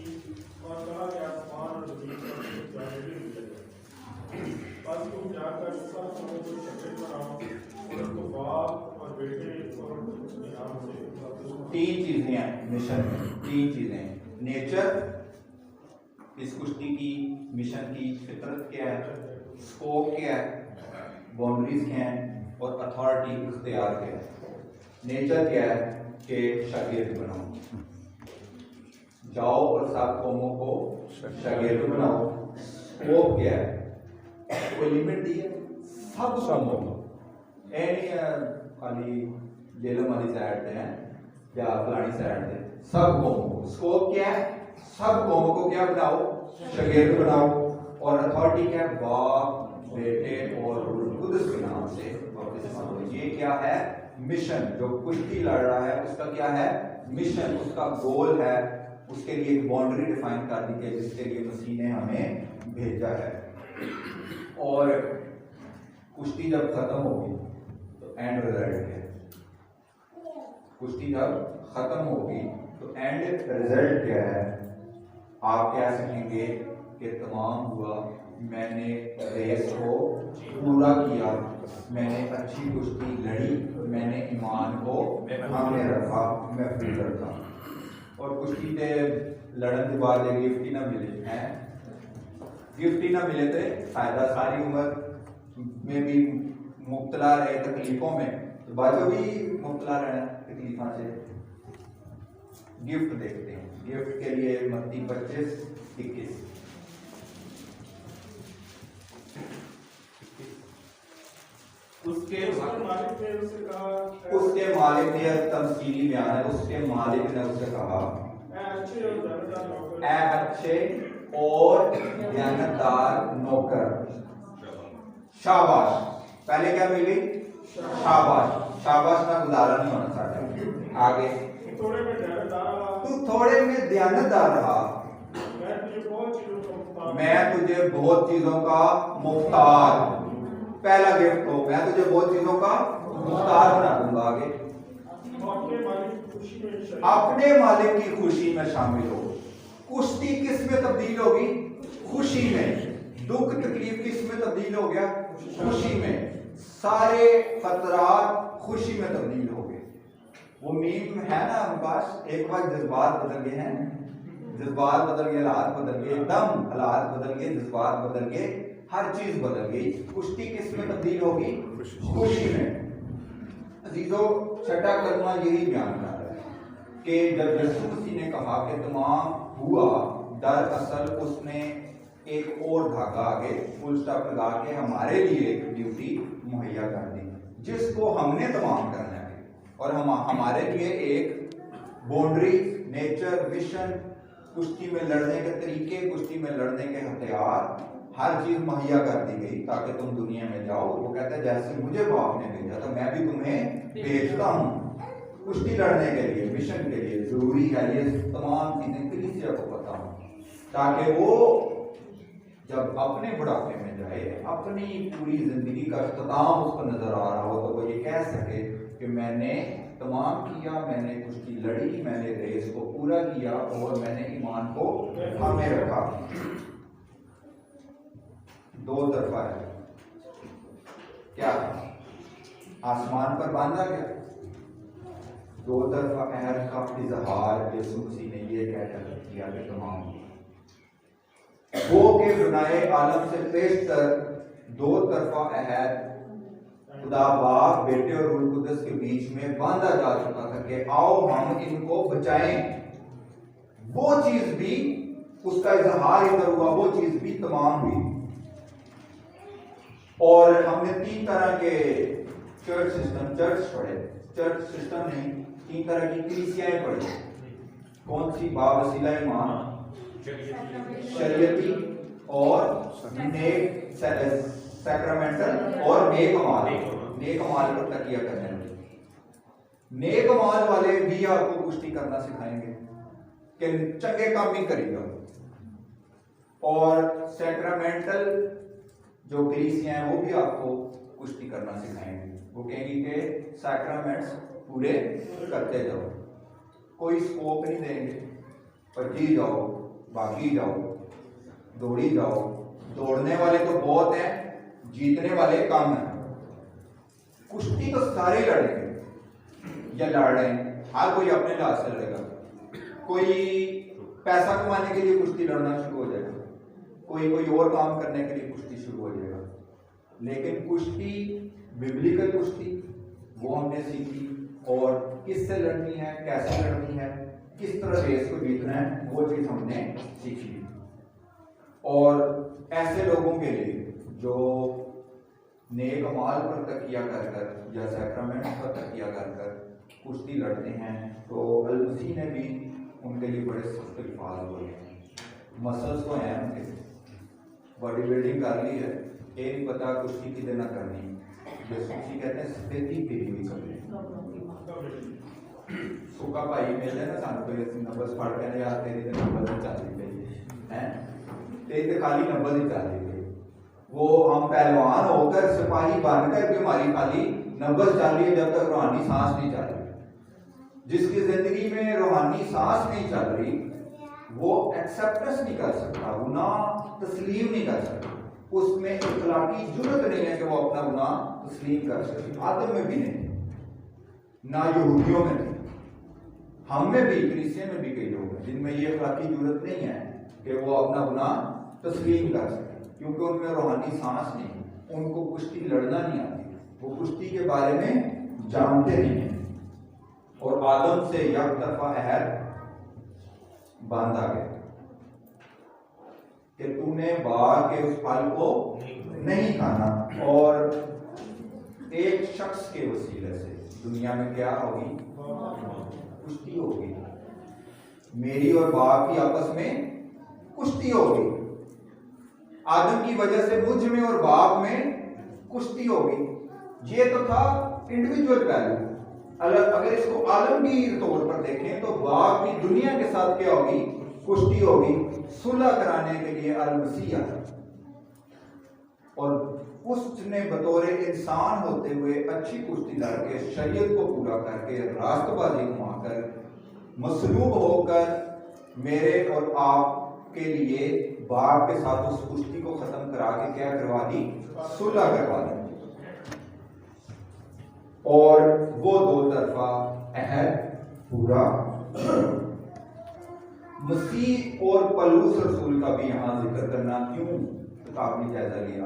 और कहा कि आसमान और जमीन पर जाने भी मिल जाए। बस तुम जाकर सब समुद्र चक्कर बनाओ और उनको बाप और बेटे और उनके नाम से बपतिस्मा दो। 3 चीजें हैं मिशन में, 3 चीजें। नेचर, इस कुश्ती की मिशन की फितरत क्या है, स्कोप क्या है, बाउंड्रीज क्या हैं, और अथॉरिटी इख्तियार क्या है। नेचर क्या है कि शागिर्द बनाओ, जाओ और सब कौमों को शागिर्द बनाओ। स्कोप क्या है, कोई लिमिट दी है, सब कौमों को, खाली जेलम वाली साइड पे है या फलानी साइड पे, सब कौमों को। स्कोप क्या है, सब कौमों को क्या बनाओ, शागिर्द बनाओ। और अथॉरिटी क्या है, बाप, बेटे और रूह कुद्स के नाम से बपतिस्मा दो। ये क्या है, मिशन। जो कुश्ती लड़ रहा है उसका क्या है, मिशन, उसका गोल है, उसके लिए एक बाउंड्री डिफाइन कर दी है जिसके लिए मसीह ने हमें भेजा है। और कुश्ती जब खत्म होगी तो एंड रिजल्ट क्या है, कुश्ती जब खत्म होगी तो एंड रिजल्ट क्या है, आप कह सकेंगे कि तमाम हुआ, मैंने रेस को पूरा किया, मैंने अच्छी कुश्ती लड़ी, मैंने ईमान को सामने रखा, महफूज रखा। और कुश्ती के लड़न के बाद गिफ्ट ही ना मिले हैं, गिफ्ट ही ना मिले थे फायदा, सारी उम्र में भी मुब्तला रहे तकलीफों में, तो बाजू भी मुब्तला रहे तकलीफों से। गिफ्ट देखते हैं, गिफ्ट के लिए मत्ती 25-21। उसके मालिक ने उससे कहा, उसके मालिक ने, तमसीली बयान है, उसके मालिक ने उससे कहा, ऐ अच्छे और दयानतदार नौकर, ऐ अच्छे और दयानतदार नौकर, शाबाश। पहले क्या मिली, शाबाश। शाबाश का गुजारा नहीं होना चाहता। आगे, थोड़े में दयानतदार रहा, तू थोड़े में दयानतदार रहा, मैं तुझे बहुत चीजों का मुख्तार, मैं तुझे बहुत चीजों का मुख्तार। पहला गिफ्ट हो, मैं तुझे बहुत चीजों का मुख्तार बना दूंगा। आगे, अपने मालिक की खुशी में शरीक, अपने मालिक की खुशी में शामिल हो। कुश्ती किस में तब्दील होगी, खुशी में। दुख तकलीफ किस में तब्दील हो गया, खुशी में। सारे खतरात खुशी में तब्दील हो गए। वो मीम है ना हमारे पास, एक बार जज्बात बदल गए हैं, जज्बात बदल गए, हालात बदल गए, एकदम हालात बदल गए, जज्बात बदल गए, हर चीज बदल गई। कुश्ती किस में तब्दील होगी, खुशी में। अजीजों, छठा कलमा यही बयान कर रहा है कि जब यीशु मसीह ने कहा कि तमाम हुआ, दरअसल उसने एक और धागा आगे फुल स्टॉप लगा के हमारे लिए एक ड्यूटी मुहैया कर दी जिसको हमने तमाम करना है। और हम हमारे लिए एक बाउंड्री, नेचर, मिशन, कुश्ती में लड़ने के तरीके, कुश्ती में लड़ने के हथियार, हर चीज मुहैया कर दी गई ताकि तुम दुनिया में जाओ। वो कहता है जैसे मुझे बाप ने भेजा तो मैं भी तुम्हें भेजता हूँ। कुश्ती लड़ने के लिए, मिशन के लिए जरूरी है ये तमाम चीजें कलीसिया को पता हो ताकि वो जब अपने बुढ़ापे में जाए, अपनी पूरी जिंदगी का इख्तिताम उसको नजर आ रहा हो, तो वो ये कह सके कि मैंने तमाम किया, मैंने कुश्ती लड़ी, मैंने रेस को पूरा किया और मैंने ईमान को थामे रखा। दो तरफा है, क्या आसमान पर बांधा गया, दो तरफा अहद का इजहार यीशु मसीह ने ये कहकर किया कि तमाम वो के बनाए आलम से पेशतर दो तरफा अहद खुदा बाप, बेटे और रूह कुदस के बीच में बांधा जा चुका था कि आओ हम इनको बचाएं। वो चीज भी, उसका इजहार इधर हुआ, वो चीज भी तमाम हुई। और हमने 3 तरह के चर्च पढ़े, चर्च सिस्टम नहीं, 3 तरह की कलीसियाएं पढ़ी। कौन सी? बावसीला ईमान, शरीयती और नेक, सैक्रामेंटल और नेक अमाल पर तकिया करने वाले। नेक अमाल वाले भी आपको कुश्ती करना सिखाएंगे कि चंगे काम ही करेगा। और सैक्रामेंटल जो कलीसियां हैं वो भी आपको कुश्ती करना सिखाएंगे। वो कहेंगे कि सैक्रामेंट्स पूरे करते जाओ, कोई स्कोप नहीं देंगे, पर जी जाओ, बाकी जाओ, दौड़ी जाओ। दौड़ने वाले तो बहुत हैं, जीतने वाले कम हैं। कुश्ती तो सारे लड़ेंगे या लड़ रहे हैं, हर कोई अपने लिहाज से लड़ेगा। कोई पैसा कमाने के लिए कुश्ती लड़ना शुरू हो जाएगा, कोई और काम करने के लिए कुश्ती शुरू हो जाएगा। लेकिन कुश्ती, बिब्लिकल कुश्ती, वो हमने सीखी, और किससे लड़नी है, कैसे लड़नी है, किस तरह रेस को जीतना है, वो चीज हमने सीखी। और ऐसे लोगों के लिए जो नेक अमाल पर तकिया कर कर या सैक्रामेंट पर तकिया कर कर कुश्ती लड़ते हैं, तो अल मसीह ने भी उनके लिए बड़े सख्त अल्फाज बोले हैं। मसल्स तो हैं उनके, बॉडी बिल्डिंग कर ली है, ये नहीं पता कुश्ती कितने ना करनी। यीशु मसीह कहते हैं सफेदी फिरी हुई कपड़े, सुखा भाई मिलते ना सानू कोई नंबर पढ़ के यार तेरी तो नंबर ही चल रही है, तेरी तो खाली नंबर ही चल रही है। वो हम पहलवान होकर, सिपाही बनकर भी हमारी खाली नंबर चल रही है जब तक रूहानी सांस नहीं चल रही। जिसकी जिंदगी में रूहानी सांस नहीं चल रही, वो एक्सेप्टेंस नहीं कर सकता, गुनाह तस्लीम नहीं कर सकता, उसमें इखलाकी जुर्रत नहीं है कि वो अपना गुनाह तस्लीम कर सके। आदम में भी नहीं, ना यहूदियों में नहीं, हम में भी, क्रिश्चियन में भी कई लोग हैं जिनमें ये इखलाकी जुर्रत नहीं है कि वो अपना गुनाह तस्लीम कर सके, क्योंकि उनमें रूहानी सांस नहीं, उनको कुश्ती लड़ना नहीं आती, वो कुश्ती के बारे में जानते नहीं हैं। और आदम से एक तरफा अहद बांधा गया कि तूने बाग के उस फल को नहीं खाना। और एक शख्स के वसीले से दुनिया में क्या होगी? कुश्ती होगी, मेरी और बाप की आपस में कुश्ती होगी। आदम की वजह से मुझ में और बाप में कुश्ती होगी। ये तो था इंडिविजुअल पहलू। अलग अगर इसको आलमगीर तौर पर देखें तो बाप की दुनिया के साथ क्या होगी? कुश्ती होगी। सुलह कराने के लिए अल मसीह आया और उसने बतौर इंसान होते हुए अच्छी कुश्ती लड़के, शरीयत को पूरा करके, रास्तबाजी घुमाकर, मसलूब होकर मेरे और आप के लिए बाप के साथ उस कुश्ती को खत्म करा के क्या करवा दी? सुलह करवा दी। और वो दो तरफा अहद पूरा। मसीह और पलूस रसूल का भी यहां जिक्र करना क्यों काफी जायजा लिया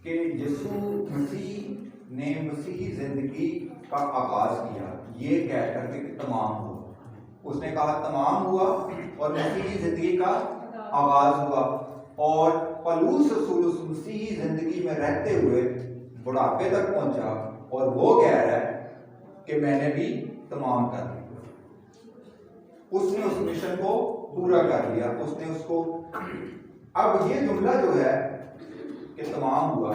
कि यीशु मसीह ने मसीही जिंदगी का आगाज किया ये कह करके कि तमाम हुआ। उसने कहा तमाम हुआ और मसीही जिंदगी का आगाज हुआ। और पलूस रसूल उस मसीही जिंदगी में रहते हुए बुढ़ापे तक पहुंचा और वो कह रहा है कि मैंने भी तमाम कर दिया। उसने उस मिशन को पूरा कर लिया। उसने उसको, अब ये जुमला जो है कि तमाम हुआ,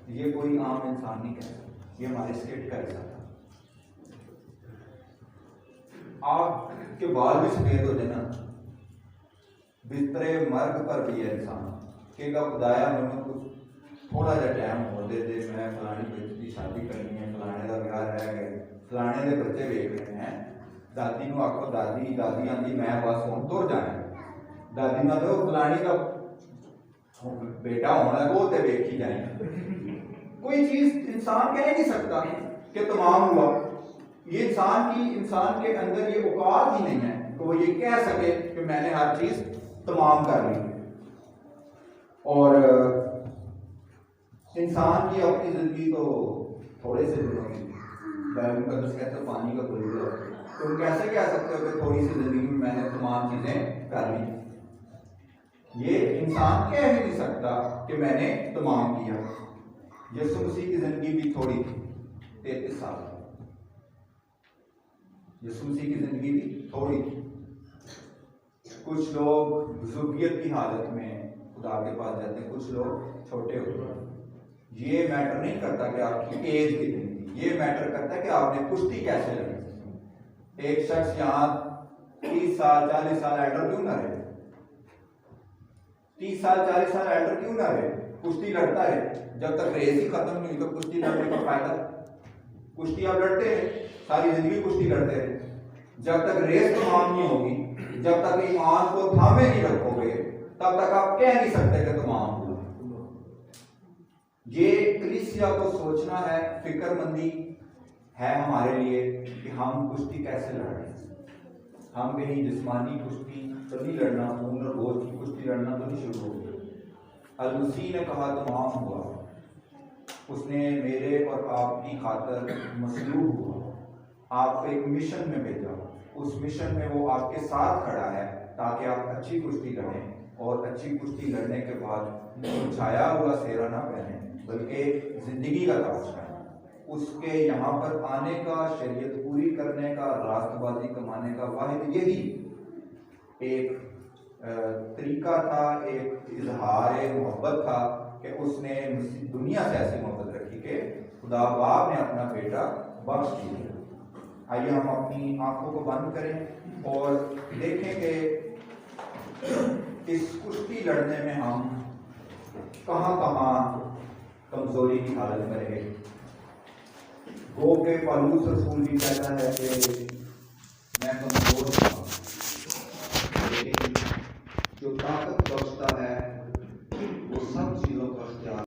ये कोई आम इंसान नहीं कह सकता, ये हमारे स्टेट का हिस्सा था। आपके बाल भी सफेद हो जाए ना, बिस्तरे मर्ग पर भी है इंसान, कहगा खुदाया मैंने कुछ थोड़ा जा टाइम हो दे मैं फलानी बच्ची की शादी करनी है, फलाने का ब्याह रह गया, फलाने के बच्चे वेख रहे हैं। दादी को आखो दादी दादी आंदी मैं बस हुण तुर जाना। दादी ना तो फलानी का बेटा होना वो तो वेखी जाए। कोई चीज इंसान कह नहीं सकता कि तमाम हुआ। ये इंसान के अंदर ये औकात ही नहीं है कि वो ये कह सके कि मैंने हर चीज तमाम कर ली। और इंसान की अपनी जिंदगी तो थोड़े से दिनों की, बाइबल मुकद्दस कहते हैं पानी का बुलबुला। तुम कैसे कह सकते हो कि थोड़ी सी जिंदगी में मैंने तमाम चीजें कर ली? ये इंसान कह ही नहीं सकता कि मैंने तमाम किया। यीशु मसीह की जिंदगी भी थोड़ी थी, 33 साल। यीशु मसीह की जिंदगी भी थोड़ी थी। कुछ लोग बुजुर्गियत की हालत में खुदा के पास जाते हैं, कुछ लोग छोटे होते हैं। ये मैटर नहीं करता कि आपकी एज कितनी, ये मैटर करता है कि आपने कुश्ती कैसे लड़ी। एक शख्स यहाँ 30 साल 40 साल एल्डर क्यों ना रहे, 30 साल 40 साल एल्डर क्यों ना रहे, कुश्ती लड़ता है। जब तक रेस ही खत्म नहीं हुई तो कुश्ती लड़ने का फायदा। कुश्ती आप लड़ते हैं, सारी जिंदगी कुश्ती लड़ते हैं। जब तक रेस तमाम नहीं होगी, जब तक ईमान को थामे नहीं रखोगे, तब तक आप कह नहीं सकते कि तमाम हुआ। ये कलीसिया को सोचना है, फिक्रमंदी है हमारे लिए कि हम कुश्ती कैसे लड़ रहे हैं। हम कहीं जिस्मानी कुश्ती तो नहीं लड़ना, खून और गोश्त की कुश्ती लड़ना तो नहीं शुरू हो गई। अल-मसीह ने कहा तमाम हुआ, उसने मेरे और आपकी खातर मसलूब हुआ, आपको एक मिशन में भेजा। उस मिशन में वो आपके साथ खड़ा है ताकि आप अच्छी कुश्ती लड़ें, और अच्छी कुश्ती लड़ने के बाद छाया हुआ सेहरा ना पहने बल्कि जिंदगी का ताज पहने। उसके यहाँ पर आने का, शरीयत पूरी करने का, रास्तबाजी कमाने का वाहिद यही एक तरीका था, एक इजहार मोहब्बत था कि उसने दुनिया से ऐसी मोहब्बत रखी कि खुदा बाप ने अपना बेटा बख्श दिया। आइए हम अपनी आंखों को बंद करें और देखें कि इस कुश्ती लड़ने में हम कहाँ कमजोरी की हालत में रहे। गो के पौलुस रसूल भी कहता है कि मैं